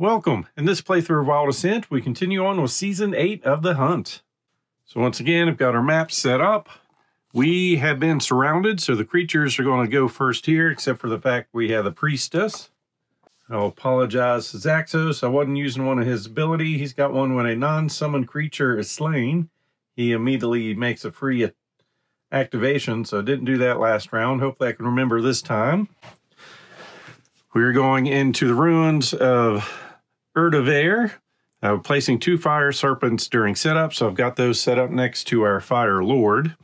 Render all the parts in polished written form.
Welcome. In this playthrough of Wild Ascent, we continue on with Season 8 of the hunt. So once again, I've got our map set up. We have been surrounded, so the creatures are going to go first here, except for the fact we have the priestess. I'll apologize to Zaxos. I wasn't using one of his ability. He's got one when a non-summoned creature is slain. He immediately makes a free activation, so I didn't do that last round. Hopefully I can remember this time. We're going into the ruins of Erdevair, placing 2 fire serpents during setup, so I've got those set up next to our Fire Lord.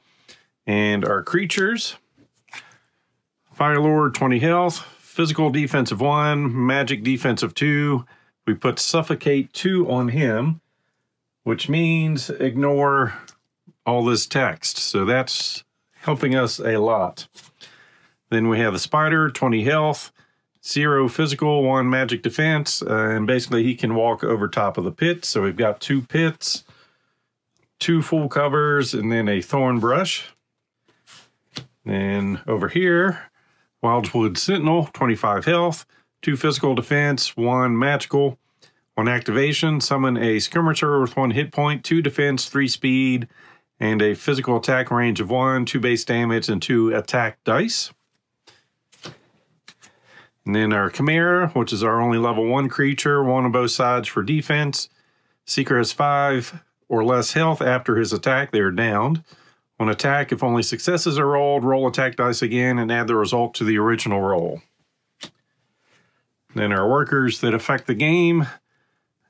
And our creatures, Fire Lord 20 health, physical defensive 1, magic defensive 2. We put suffocate 2 on him, which means ignore all this text, so that's helping us a lot. Then we have the spider, 20 health, 0 physical, 1 magic defense, and basically he can walk over top of the pit. So we've got 2 pits, 2 full covers, and then a thorn brush. Then over here, Wildwood Sentinel, 25 health, 2 physical defense, 1 magical, 1 activation, summon a skirmisher with 1 hit point, 2 defense, 3 speed, and a physical attack range of 1, 2 base damage, and 2 attack dice. And then our Chimera, which is our only level 1 creature, 1 on both sides for defense. Seeker has 5 or less health after his attack. They are downed. On attack, if only successes are rolled, roll attack dice again and add the result to the original roll. Then our workers that affect the game.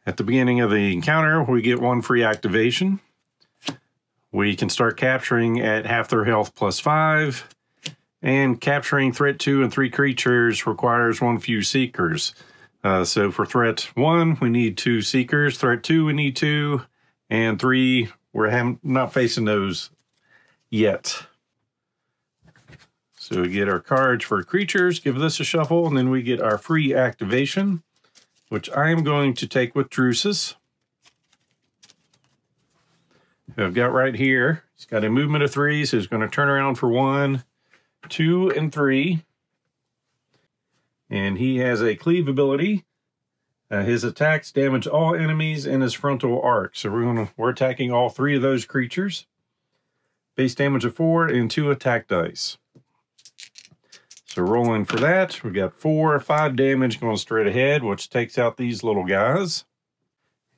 At the beginning of the encounter, we get 1 free activation. We can start capturing at half their health plus 5. And capturing threat 2 and 3 creatures requires 1 few seekers. So for threat 1, we need 2 seekers. Threat 2, we need 2. And 3, we're not facing those yet. So we get our cards for creatures, give this a shuffle, and then we get our free activation, which I am going to take with Drusus. I've got right here, he's got a movement of 3, so he's going to turn around for 1, 2, and 3. And he has a cleave ability. His attacks damage all enemies in his frontal arc. So we're attacking all 3 of those creatures. Base damage of 4 and 2 attack dice. So rolling for that, we got 4 or 5 damage going straight ahead, which takes out these little guys.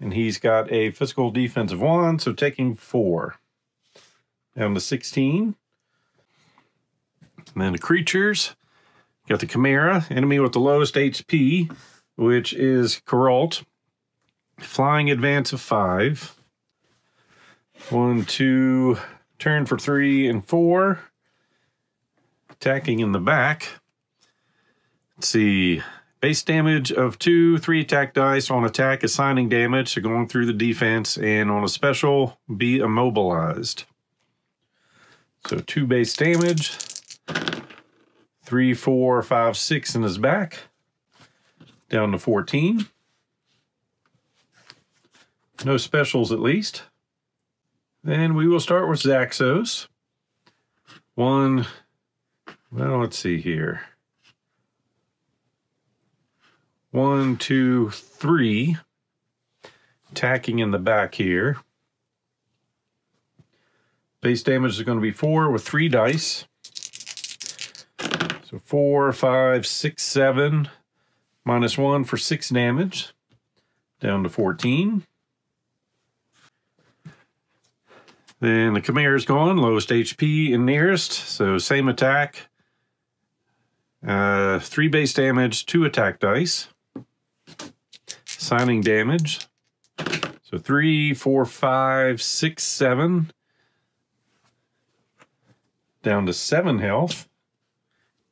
And he's got a physical defensive 1, so taking 4. Down to 16. And then the creatures, got the Chimera, enemy with the lowest HP, which is Coralt. Flying advance of 5. 1, 2, turn for 3 and 4. Attacking in the back. Let's see, base damage of 2, 3 attack dice on attack, assigning damage, so going through the defense, and on a special, be immobilized. So 2 base damage. 3, 4, 5, 6 in his back. Down to 14. No specials at least. Then we will start with Zaxos. 1, well, let's see here. 1, 2, 3. Attacking in the back here. Base damage is going to be 4 with 3 dice. So 4, 5, 6, 7, minus 1 for 6 damage, down to 14. Then the Chimera's gone, lowest HP and nearest, so same attack. 3 base damage, 2 attack dice. Assigning damage. So 3, 4, 5, 6, 7, down to 7 health.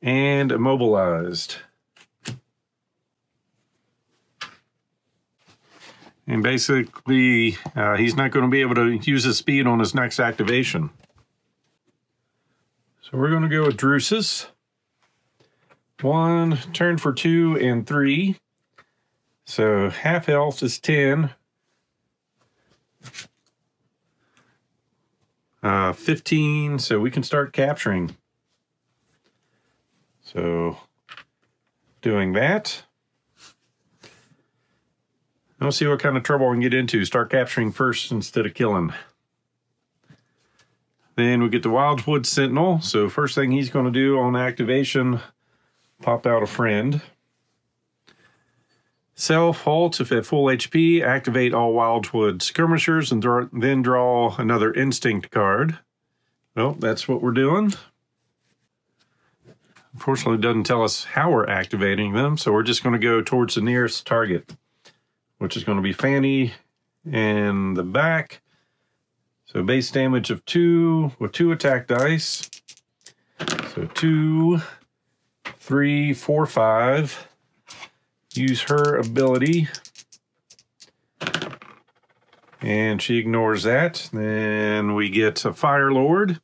And immobilized. And basically, he's not going to be able to use his speed on his next activation. So we're going to go with Drusus. 1, turn for 2 and 3. So half health is 10. 15, so we can start capturing. So doing that. I'll see what kind of trouble I can get into. Start capturing first instead of killing. Then we get the Wildwood Sentinel. So first thing he's going to do on activation, pop out a friend. Self halt if at full HP, activate all Wildwood skirmishers and then draw another instinct card. Well, that's what we're doing. Unfortunately, it doesn't tell us how we're activating them, so we're just going to go towards the nearest target, which is going to be Fanny in the back. So base damage of 2 with 2 attack dice. So 2, 3, 4, 5. Use her ability. And she ignores that. Then we get a Fire Lord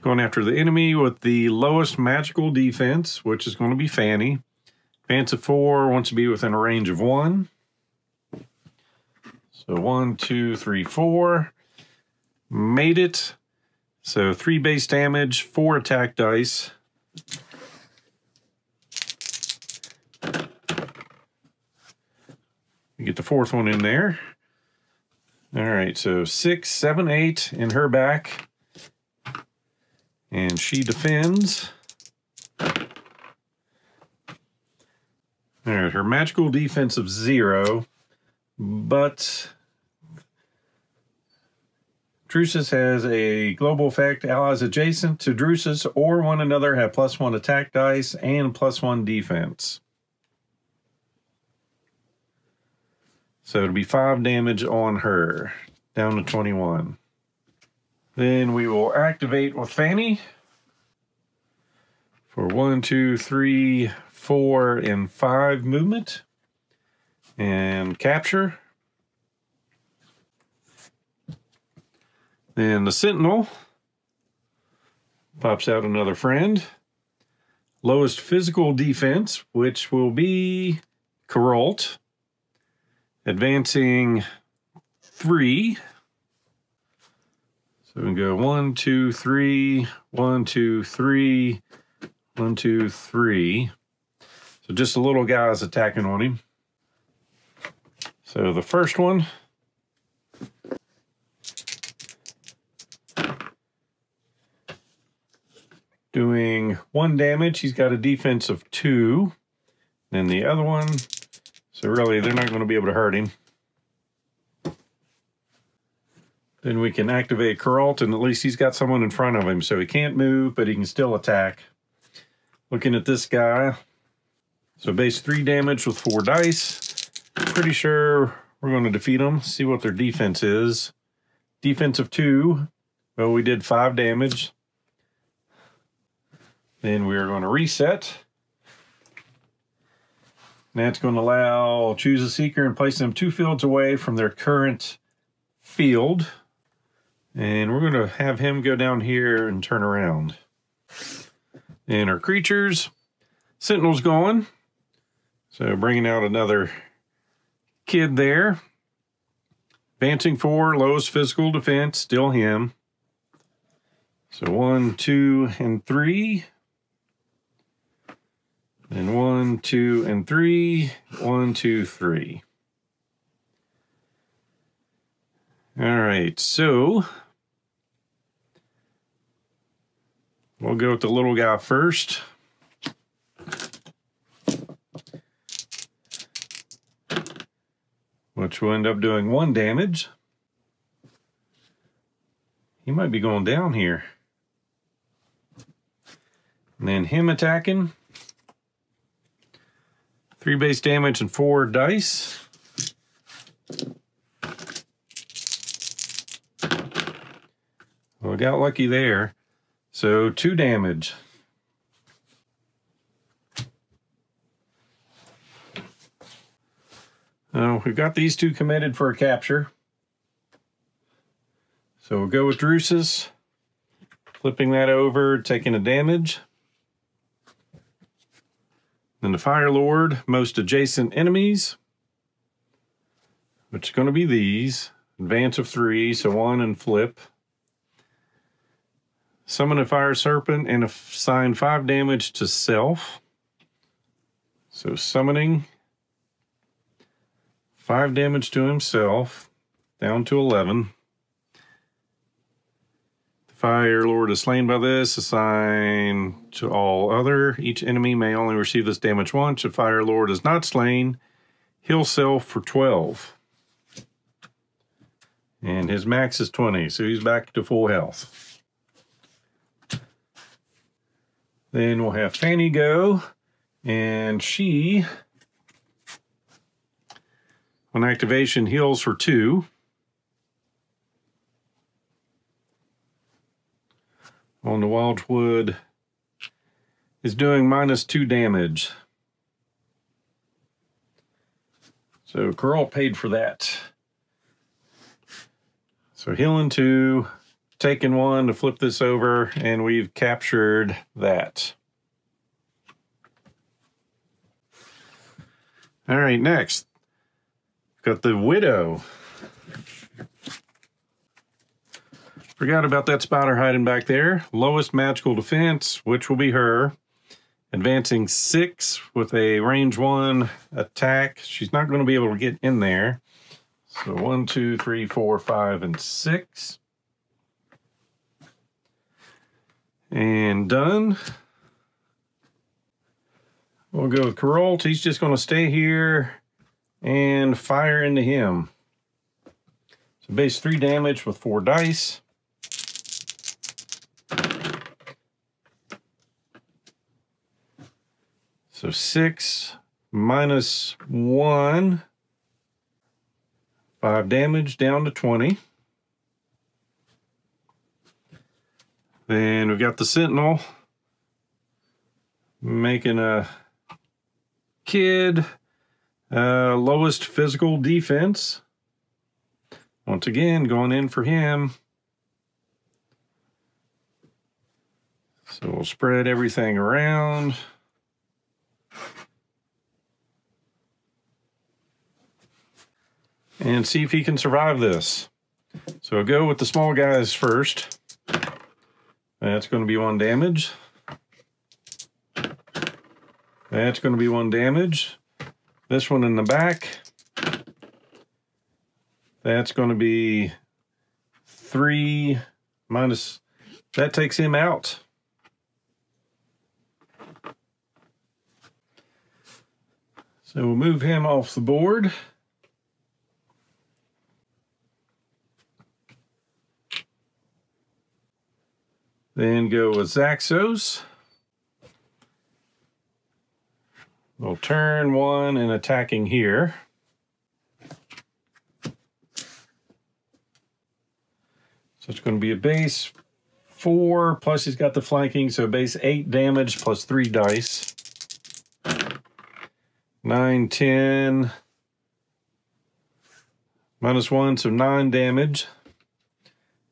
going after the enemy with the lowest magical defense, which is going to be Fanny. Advance of 4, wants to be within a range of 1. So 1, 2, 3, 4. Made it. So 3 base damage, 4 attack dice. You get the 4th one in there. All right, so 6, 7, 8 in her back. And she defends. All right, her magical defense of 0, but Drusus has a global effect. Allies adjacent to Drusus or one another have +1 attack dice and +1 defense. So it'll be 5 damage on her, down to 21. Then we will activate with Fanny for 1, 2, 3, 4, and 5 movement. And capture. Then the Sentinel pops out another friend. Lowest physical defense, which will be Coralt. Advancing 3. So we can go 1, 2, 3, 1, 2, 3, 1, 2, 3. So just a little guys attacking on him. So the first one. Doing 1 damage. He's got a defense of 2. Then the other one. So really, they're not going to be able to hurt him. Then we can activate Coralt, and at least he's got someone in front of him, so he can't move, but he can still attack. Looking at this guy. So base 3 damage with 4 dice. Pretty sure we're going to defeat them. See what their defense is. Defense of 2. Well, we did 5 damage. Then we're going to reset. And that's going to allow choose a seeker and place them 2 fields away from their current field. And we're going to have him go down here and turn around. And our creatures, Sentinel's going. So bringing out another kid there. Advancing 4, lowest physical defense, still him. So 1, 2, and 3. And 1, 2, and 3. 1, 2, 3. All right, so we'll go with the little guy first. Which will end up doing 1 damage. He might be going down here. And then him attacking. 3 base damage and 4 dice. Well, I got lucky there. So 2 damage. We've got these 2 committed for a capture. So we'll go with Drusus. Flipping that over, taking a damage. Then the Fire Lord, most adjacent enemies. Which is going to be these. Advance of 3, so 1 and flip. Summon a Fire Serpent and assign 5 damage to self. So summoning 5 damage to himself, down to 11. The Fire Lord is slain by this. Assign to all other. Each enemy may only receive this damage once. If Fire Lord is not slain, heal self for 12. And his max is 20, so he's back to full health. Then we'll have Fanny go, and she, on activation, heals for 2. On the Wildwood is doing -2 damage. So Carl paid for that. So healing 2, taking 1 to flip this over, and we've captured that. All right, next, got the Widow. Forgot about that spider hiding back there. Lowest magical defense, which will be her. Advancing 6 with a range 1 attack. She's not going to be able to get in there. So 1, 2, 3, 4, 5, and 6. And done. We'll go with Carol. He's just going to stay here and fire into him. So base 3 damage with 4 dice. So 6 minus 1. 5 damage down to 20. Then we've got the Sentinel making a kid lowest physical defense. Once again, going in for him. So we'll spread everything around. And see if he can survive this. So I'll go with the small guys first. That's going to be 1 damage. That's going to be 1 damage. This one in the back. That's going to be 3 minus. That takes him out. So we'll move him off the board. Then go with Zaxos. We'll turn 1 and attacking here. So it's going to be a base 4, plus he's got the flanking, so base 8 damage plus 3 dice. 9, 10, -1, so 9 damage.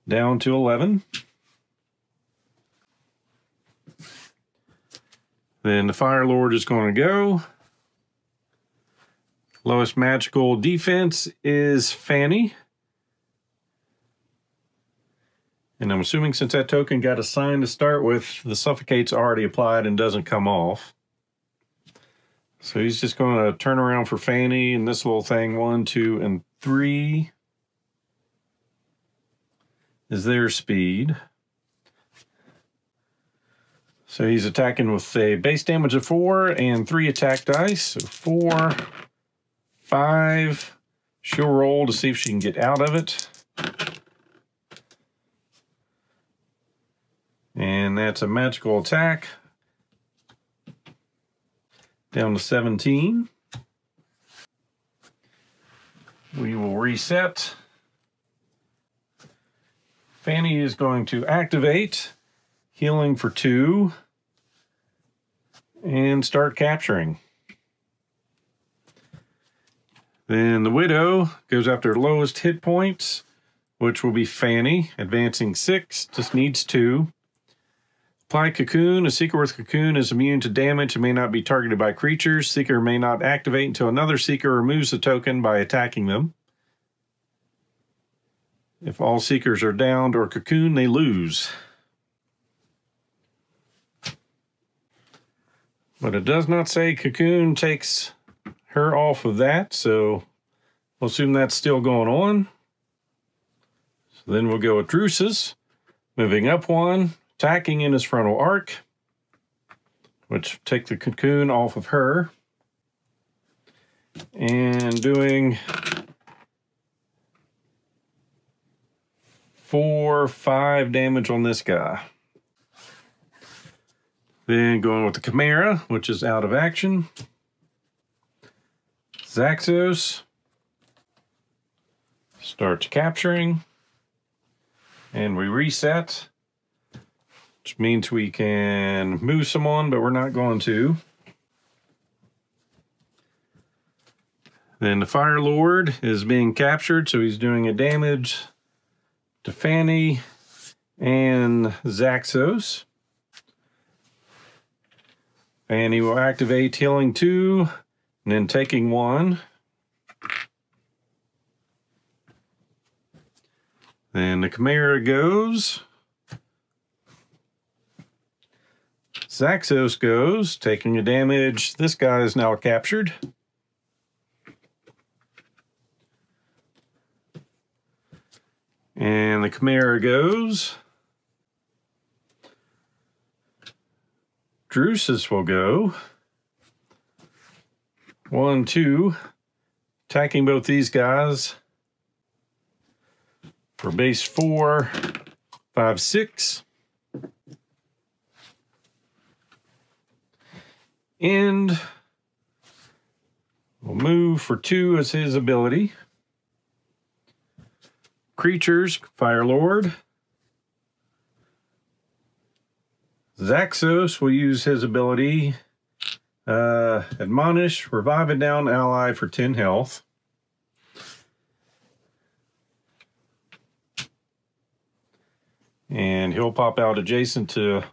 Down to 11. Then the Fire Lord is going to go. Lowest magical defense is Fanny. And I'm assuming since that token got assigned to start with, the Suffocate's already applied and doesn't come off. So he's just going to turn around for Fanny and this little thing. 1, 2, and 3 is their speed. So he's attacking with a base damage of 4 and 3 attack dice. So 4, 5. She'll roll to see if she can get out of it. And that's a magical attack. Down to 17. We will reset. Fanny is going to activate. Healing for 2. And start capturing. Then the Widow goes after lowest hit points, which will be Fanny. Advancing 6, just needs 2. Apply Cocoon. A Seeker with Cocoon is immune to damage and may not be targeted by creatures. Seeker may not activate until another Seeker removes the token by attacking them. If all Seekers are downed or Cocoon, they lose. But it does not say Cocoon takes her off of that, so We'll assume that's still going on. So then we'll go with Drusus, moving up one, attacking in his frontal arc, which take the cocoon off of her, and doing 4-5 damage on this guy. Then going with the Chimera, which is out of action. Zaxos starts capturing, and we reset, which means we can move someone, but we're not going to. Then the Fire Lord is being captured, so he's doing a damage to Fanny and Zaxos. Fanny will activate healing 2, and then taking 1. Then the Chimera goes. Zaxos goes, taking a damage. This guy is now captured. And the Chimera goes. Drusus will go. 1, 2. Attacking both these guys. For base 4, 5, 6. And we'll move for 2 as his ability. Creatures, Fire Lord. Zaxos will use his ability, Admonish, revive a down ally for 10 health. And he'll pop out adjacent to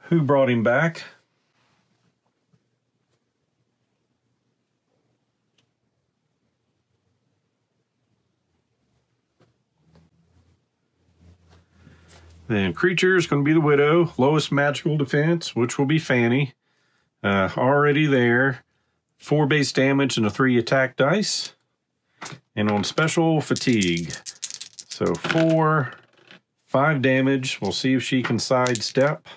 who brought him back. Then creatures going to be the Widow, lowest magical defense, which will be Fanny. Already there. 4 base damage and a 3 attack dice. And on special, fatigue. So 4, 5 damage. We'll see if she can sidestep.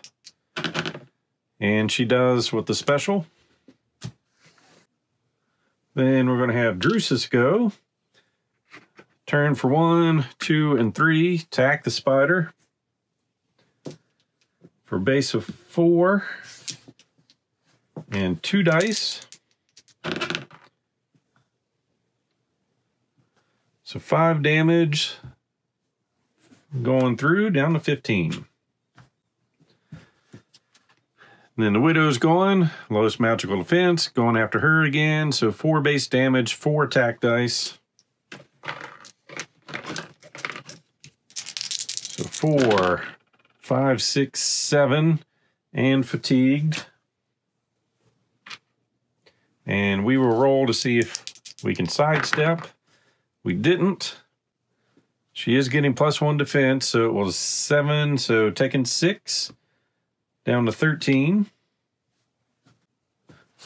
And she does with the special. Then we're going to have Drusus go. Turn for 1, 2, and 3. Attack the spider. For base of 4 and 2 dice. So 5 damage going through down to 15. And then the Widow's going, lowest magical defense, going after her again. So 4 base damage, 4 attack dice. So 4, 5, 6, 7, and fatigued. And we will roll to see if we can sidestep. We didn't. She is getting +1 defense, so it was 7, so taking 6, down to 13.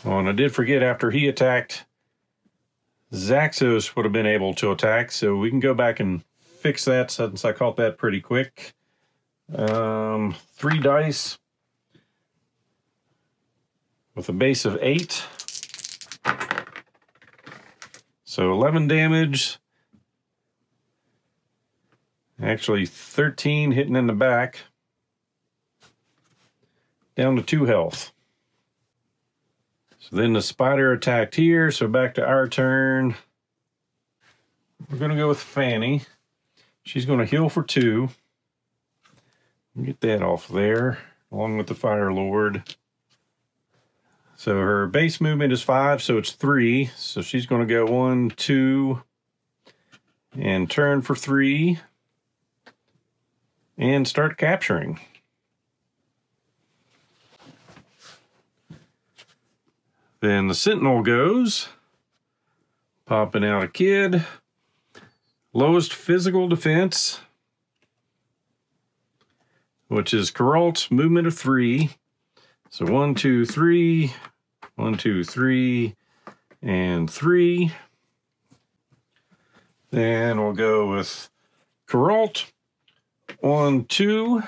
Oh, and I did forget, after he attacked, Zaxos would have been able to attack, so we can go back and fix that since I caught that pretty quick. 3 dice with a base of 8. So 11 damage. Actually 13 hitting in the back. Down to 2 health. So then the spider attacked here, so back to our turn. We're going to go with Fanny. She's going to heal for 2. Get that off there, along with the Fire Lord. So her base movement is 5, so it's 3. So she's going to go 1, 2, and turn for 3. And start capturing. Then the Sentinel goes, popping out a kid. Lowest physical defense, which is Geralt's movement of 3. So 1, 2, 3, 1, 2, 3, and 3. Then we'll go with Geralt. 1, 2.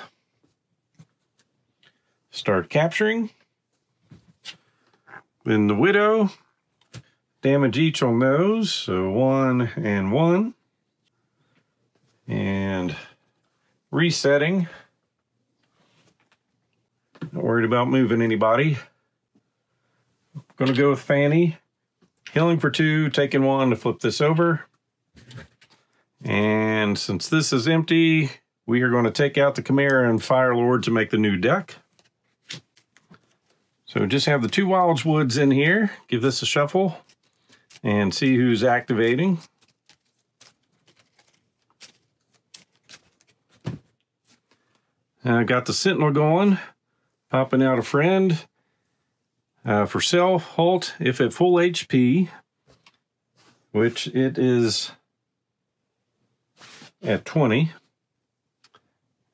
Start capturing. Then the Widow. Damage each on those. So 1 and 1. And resetting. Not worried about moving anybody. Gonna go with Fanny. Healing for 2, taking 1 to flip this over. And since this is empty, we are going to take out the Chimera and Firelord to make the new deck. So just have the 2 Wilds Woods in here. Give this a shuffle and see who's activating. I got the Sentinel going, popping out a friend. For self, halt if at full HP, which it is at 20.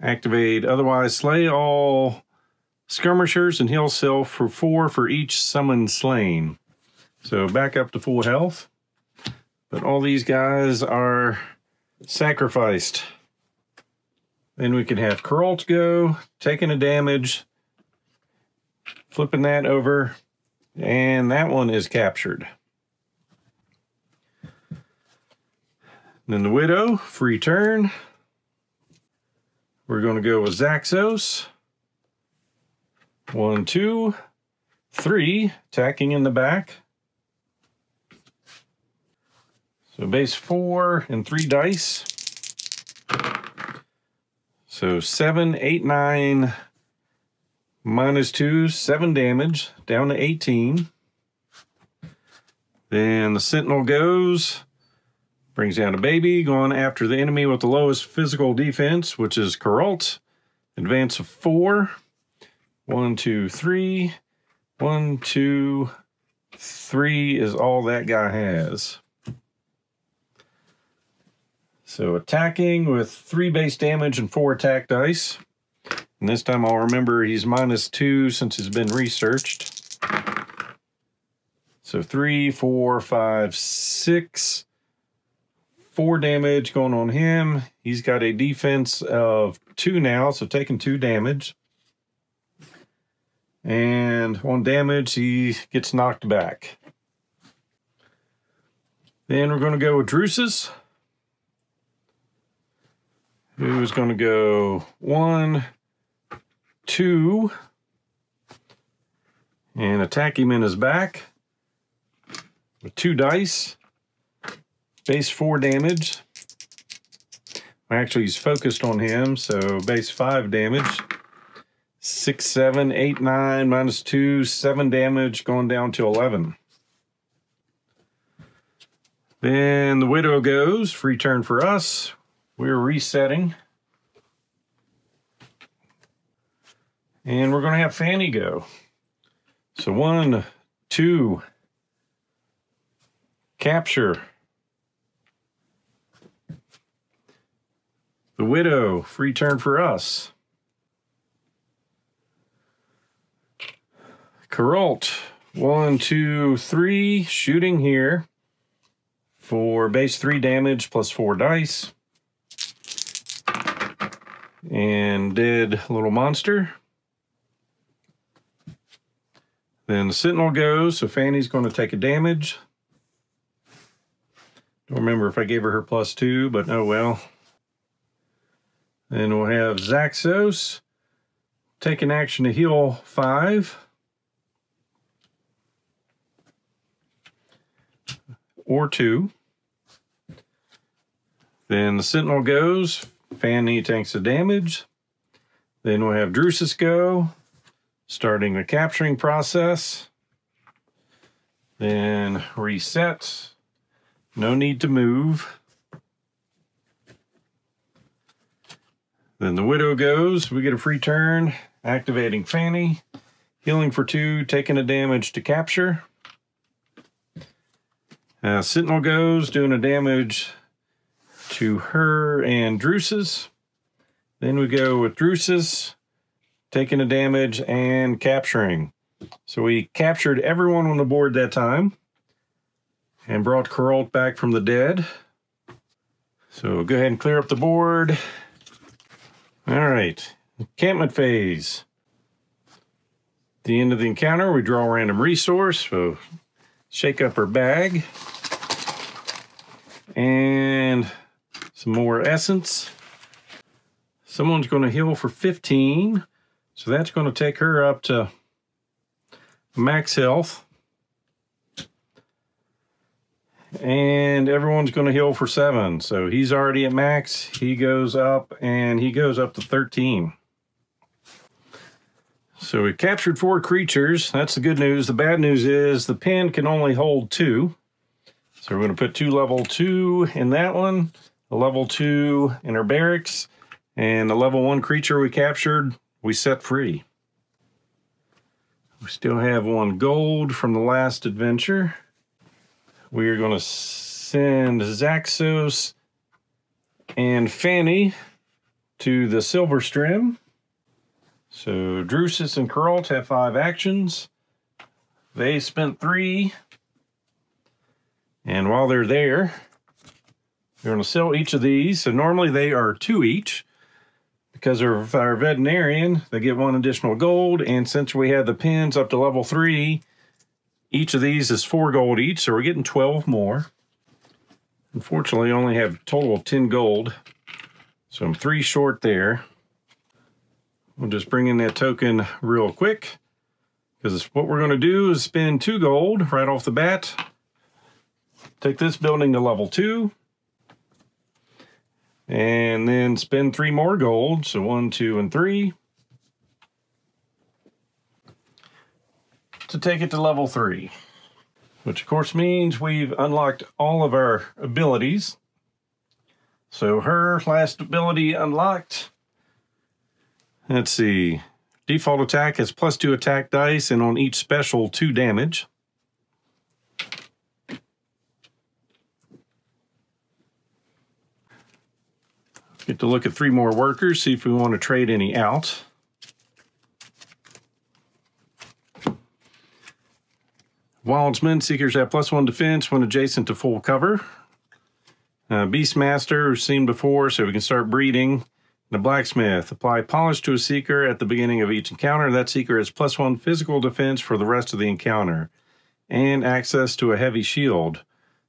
Activate, otherwise slay all skirmishers and heal self for 4 for each summon slain. So back up to full health. But all these guys are sacrificed. Then we can have Geralt go, taking a damage, flipping that over, and that one is captured. Then the Widow, free turn. We're going to go with Zaxos. 1, 2, 3, attacking in the back. So base 4 and 3 dice. So 7, 8, 9, -2, 7 damage, down to 18. Then the Sentinel goes, brings down a baby, going after the enemy with the lowest physical defense, which is Geralt. Advance of 4. 1, 2, 3. 1, 2, 3 is all that guy has. So attacking with 3 base damage and 4 attack dice. And this time I'll remember he's -2 since he's been researched. So 3, 4, 5, 6. 4 damage going on him. He's got a defense of 2 now, so taking 2 damage. And on damage, he gets knocked back. Then we're going to go with Drusus, who's going to go 1, 2, and attack him in his back with 2 dice. Base 4 damage. Actually, he's focused on him, so base 5 damage. 6, 7, 8, 9, -2, 7 damage, going down to 11. Then the Widow goes, free turn for us. We're resetting. And we're going to have Fanny go. So 1, 2, capture. The Widow, free turn for us. Geralt, 1, 2, 3, shooting here for base 3 damage plus 4 dice. And dead little monster. Then the Sentinel goes, so Fanny's going to take a damage. Don't remember if I gave her her +2, but oh well. Then we'll have Zaxos take an action to heal 5. Or 2. Then the Sentinel goes. Fanny takes the damage. Then we'll have Drusus go, starting the capturing process. Then reset. No need to move. Then the Widow goes. We get a free turn, activating Fanny. Healing for 2, taking a damage to capture. Sentinel goes, doing a damage to her and Drusus. Then we go with Drusus, taking a damage and capturing. So we captured everyone on the board that time and brought Geralt back from the dead. So go ahead and clear up the board. All right, encampment phase. At the end of the encounter, we draw a random resource. So shake up our bag. And some more essence. Someone's going to heal for 15. So that's going to take her up to max health. And everyone's going to heal for 7. So he's already at max. He goes up, and he goes up to 13. So we captured 4 creatures. That's the good news. The bad news is the pen can only hold 2. So we're going to put 2 level 2 in that one, a level 2 in our barracks, and the level 1 creature we captured, we set free. We still have 1 gold from the last adventure. We are going to send Zaxos and Fanny to the Silver Strim. So Drusus and Kuralt have 5 actions. They spent 3. And while they're there, we're going to sell each of these. So normally they are 2 each. Because of our veterinarian, they get 1 additional gold. And since we have the pins up to level 3, each of these is 4 gold each, so we're getting 12 more. Unfortunately, I only have a total of 10 gold, so I'm 3 short there. We'll just bring in that token real quick, because what we're going to do is spend 2 gold right off the bat. Take this building to level 2, and then spend 3 more gold, so 1, 2, and 3. To take it to level 3, which of course means we've unlocked all of our abilities. So her last ability unlocked, let's see, default attack has +2 attack dice, and on each special 2 damage. Get to look at 3 more workers, see if we want to trade any out. Wildsman, Seekers have +1 defense when adjacent to full cover. Beastmaster, we've seen before, so we can start breeding. The Blacksmith, apply polish to a Seeker at the beginning of each encounter. That Seeker has +1 physical defense for the rest of the encounter. And access to a heavy shield,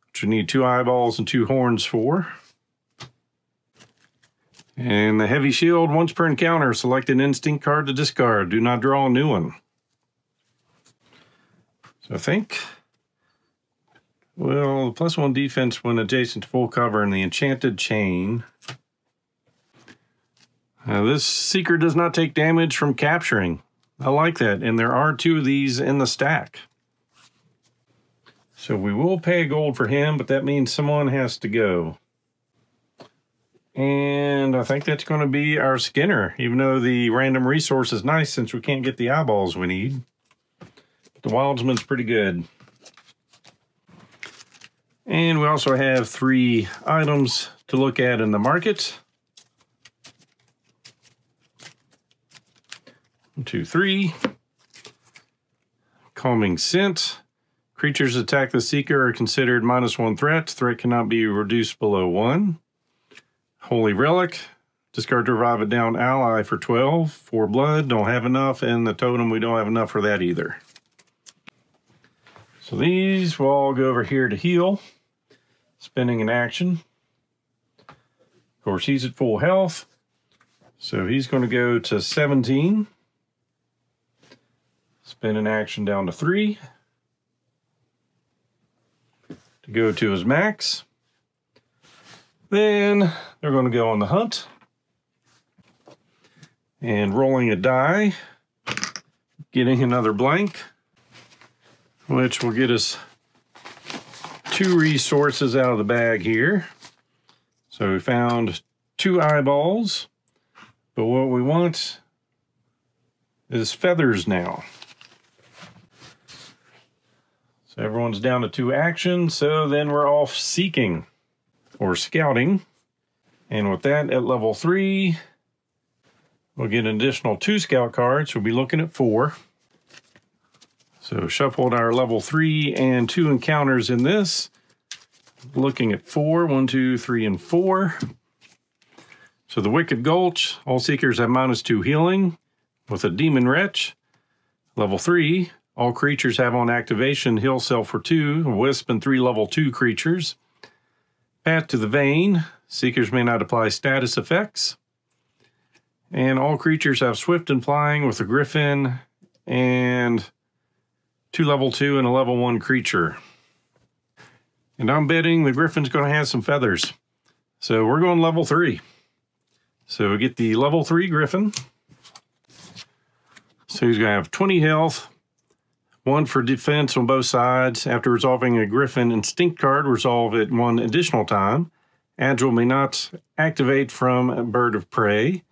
which you need 2 eyeballs and 2 horns for. And the heavy shield, once per encounter, select an instinct card to discard. Do not draw a new one. So I think, well, +1 defense when adjacent to full cover in the Enchanted Chain. This Seeker does not take damage from capturing. I like that, and there are 2 of these in the stack. So we will pay a gold for him, but that means someone has to go. And I think that's going to be our Skinner, even though the random resource is nice since we can't get the eyeballs we need. The Wildsman's pretty good. And we also have 3 items to look at in the market. 1, 2, 3. Calming Scent. Creatures attack the Seeker are considered -1 threat. Threat cannot be reduced below 1. Holy Relic. Discard to revive a down ally for 12. 4 blood. Don't have enough. And the totem, we don't have enough for that either. So these will all go over here to heal, spending an action. Of course, he's at full health, so he's going to go to 17. Spend an action down to 3. To go to his max. Then they're going to go on the hunt. And rolling a die, getting another blank, which will get us 2 resources out of the bag here. So we found 2 eyeballs, but what we want is feathers now. So everyone's down to 2 actions, so then we're off seeking or scouting. And with that, at level 3, we'll get an additional 2 scout cards. We'll be looking at 4. So shuffled our level 3 and 2 encounters in this. looking at 4. 1, 2, 3, and 4. So the Wicked Gulch, all seekers have -2 healing with a Demon Wretch. Level 3, all creatures have on activation heal self for 2, a Wisp and 3 level 2 creatures. Path to the Vein, seekers may not apply status effects. And all creatures have Swift and Flying with a Griffin and 2 level 2 and a level 1 creature. And I'm betting the Griffin's going to have some feathers. So we're going level 3. So we get the level 3 Griffin. So he's going to have 20 health, 1 for defense on both sides. After resolving a Griffin Instinct card, resolve it 1 additional time. Agile may not activate from a Bird of Prey.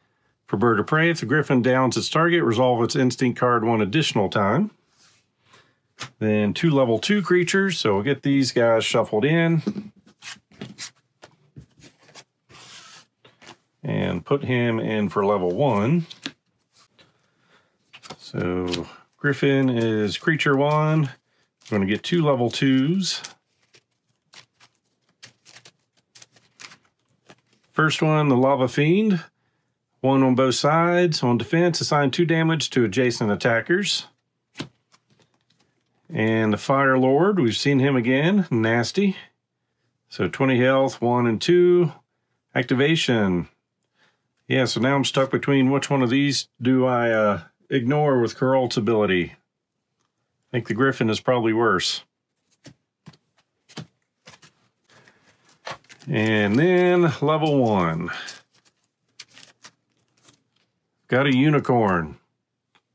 For Bird of Prey, if the Griffin downs its target, resolve its Instinct card 1 additional time. Then 2 level 2 creatures, so we'll get these guys shuffled in. And put him in for level 1. So Griffin is creature 1. We're going to get 2 level 2s. First one, the Lava Fiend. 1 on both sides. On defense, assign 2 damage to adjacent attackers. And the Fire Lord, we've seen him again. Nasty. So 20 health, 1 and 2. Activation. Yeah, so now I'm stuck between which one of these do I ignore with Kurult's ability. I think the Griffin is probably worse. And then level 1. Got a Unicorn.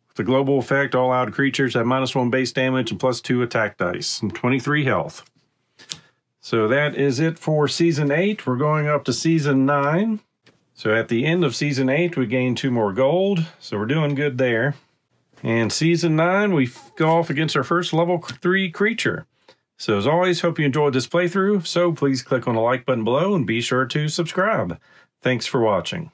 With the global effect, all out creatures have -1 base damage and +2 attack dice and 23 health. So that is it for Season 8. We're going up to Season 9. So at the end of Season 8, we gain 2 more gold. So we're doing good there. And Season 9, we go off against our first level 3 creature. So as always, hope you enjoyed this playthrough. So please click on the like button below and be sure to subscribe. Thanks for watching.